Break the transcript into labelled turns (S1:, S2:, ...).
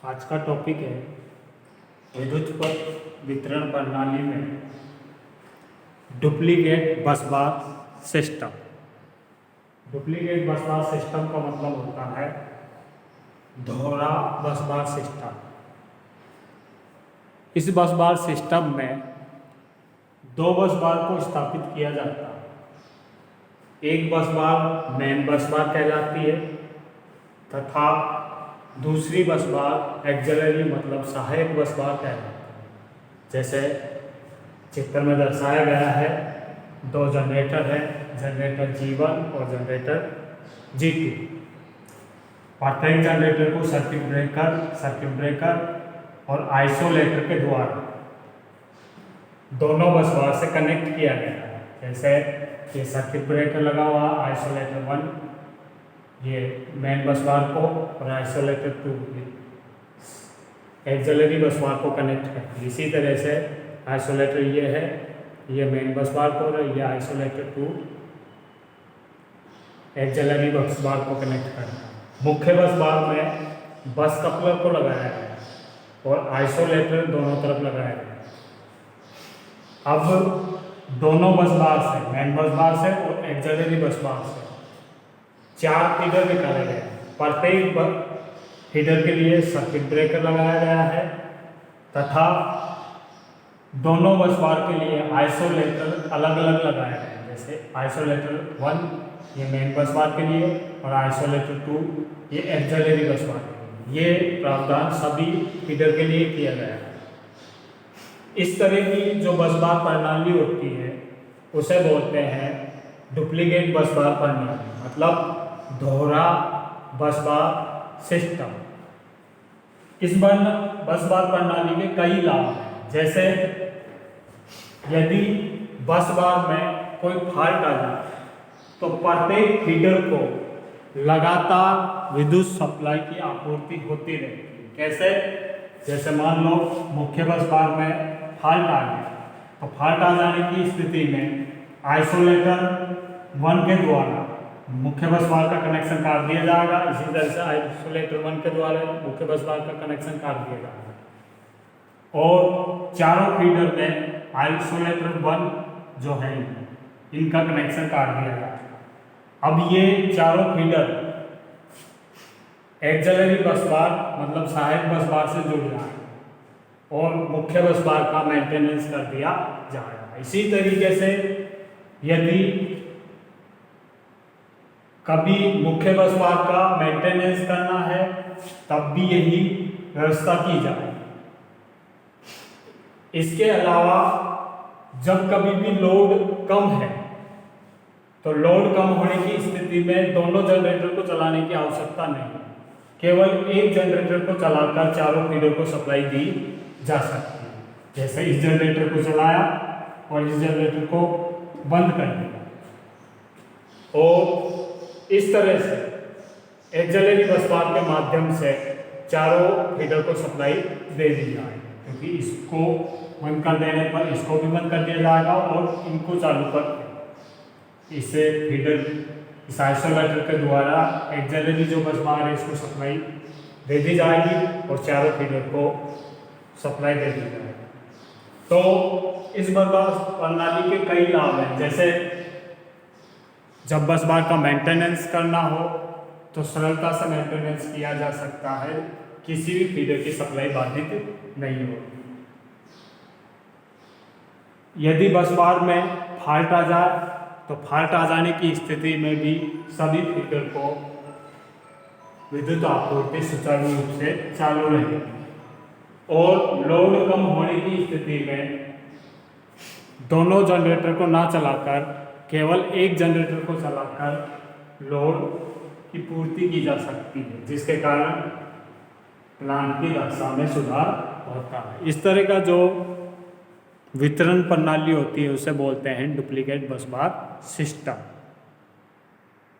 S1: आज का टॉपिक है विद्युत पथ वितरण प्रणाली में डुप्लीकेट बस बार सिस्टम। डुप्लीकेट बस बार सिस्टम का मतलब होता है दोहरा बस बार सिस्टम। इस बस बार सिस्टम में दो बस बार को स्थापित किया जाता है। एक बस बार मेन बस बार कहलाती है तथा दूसरी बस बार एक्सिलरी मतलब सहायक बस बार कहलाती है। जैसे चित्र में दर्शाया गया है, दो जनरेटर है, जनरेटर G1 और जनरेटर G2। प्रत्येक जनरेटर को सर्किट ब्रेकर और आइसोलेटर के द्वारा दोनों बस बार से कनेक्ट किया गया है। जैसे ये सर्किट ब्रेकर लगा हुआ, आइसोलेटर 1 ये मेन बस बार को और आइसोलेटर 2 एक्सिलरी बस बार को कनेक्ट करती है। इसी तरह से आइसोलेटर ये है, ये मेन बस बार को और ये आइसोलेटर 2 एक्सिलरी बस बार को कनेक्ट करता है। मुख्य बस बार में बस कपलर को लगाया गया है और आइसोलेटर दोनों तरफ लगाया गया है। अब दोनों बस बार से, मेन बस बार से और एक्सिलरी बस बार से 4 फीडर निकाले गए। प्रत्येक फीडर के लिए सर्किट ब्रेकर लगाया गया है तथा दोनों बस बार के लिए आइसोलेटर अलग अलग लगाए गए हैं। जैसे आइसोलेटर 1 ये मेन बस बार के लिए और आइसोलेटर 2 ये एक्सिलरी बस बार के लिए। ये प्रावधान सभी फीडर के लिए किया गया है। इस तरह की जो बस बार प्रणाली होती है उसे बोलते हैं डुप्लीकेट बस बार प्रणाली, मतलब दोहरा बस बार सिस्टम। इस बस बार प्रणाली के कई लाभ हैं। जैसे यदि बस बार में कोई फॉल्ट आ जाए तो प्रत्येक फीडर को लगातार विद्युत सप्लाई की आपूर्ति होती रहती है। कैसे? जैसे मान लो मुख्य बस बार में फॉल्ट आ गया तो फॉल्ट आ जाने की स्थिति में आइसोलेटर 1 के द्वारा मुख्य बस बार का कनेक्शन काट दिया जाएगा। इसी तरह से आइसोलेटर 1 के द्वारा मुख्य बस बार का कनेक्शन काट दिया जाएगा और चारों फीडर में आइसोलेटर 1 जो है इनका कनेक्शन काट दिया जाएगा। अब ये चारों फीडर एक्सिलरी बस बार मतलब सहायक बस बार से जुड़ जाएगा और मुख्य बस बार का मेंटेनेंस कर दिया जाएगा। इसी तरीके से यदि कभी मुख्य बस बार का मेंटेनेंस करना है तब भी यही व्यवस्था की जाए। इसके अलावा जब कभी भी लोड कम है तो लोड कम होने की स्थिति में दोनों जनरेटर को चलाने की आवश्यकता नहीं है। केवल एक जनरेटर को चलाकर चारों फीडर को सप्लाई दी जा सकती है। जैसे इस जनरेटर को चलाया और इस जनरेटर को बंद कर दिया और इस तरह से एक्सिलरी बस बार के माध्यम से चारों फीडर को सप्लाई दे दी जाए, क्योंकि इसको बंद कर देने पर इसको भी बंद कर दिया जाएगा और इनको चालू कर इससे फीडर इस आइसोलेटर के द्वारा एक्सिलरी जो बस बार है इसको सप्लाई दे दी जाएगी और चारों फीडर को सप्लाई दे दी जाएगी। तो इस बस बार प्रणाली के कई लाभ हैं। जैसे जब बस बार का मेंटेनेंस करना हो तो सरलता से मेंटेनेंस किया जा सकता है, किसी भी फीडर की सप्लाई बाधित नहीं होगी। यदि बस बार में फॉल्ट आ जाए तो फॉल्ट आ जाने की स्थिति में भी सभी फीडर को विद्युत आपूर्ति सुचारू रूप से चालू रहेगी और लोड कम होने की स्थिति में दोनों जनरेटर को ना चलाकर केवल एक जनरेटर को चलाकर लोड की पूर्ति की जा सकती है, जिसके कारण प्लांट की दक्षता में सुधार होता है। इस तरह का जो वितरण प्रणाली होती है उसे बोलते हैं डुप्लीकेट बस बार सिस्टम।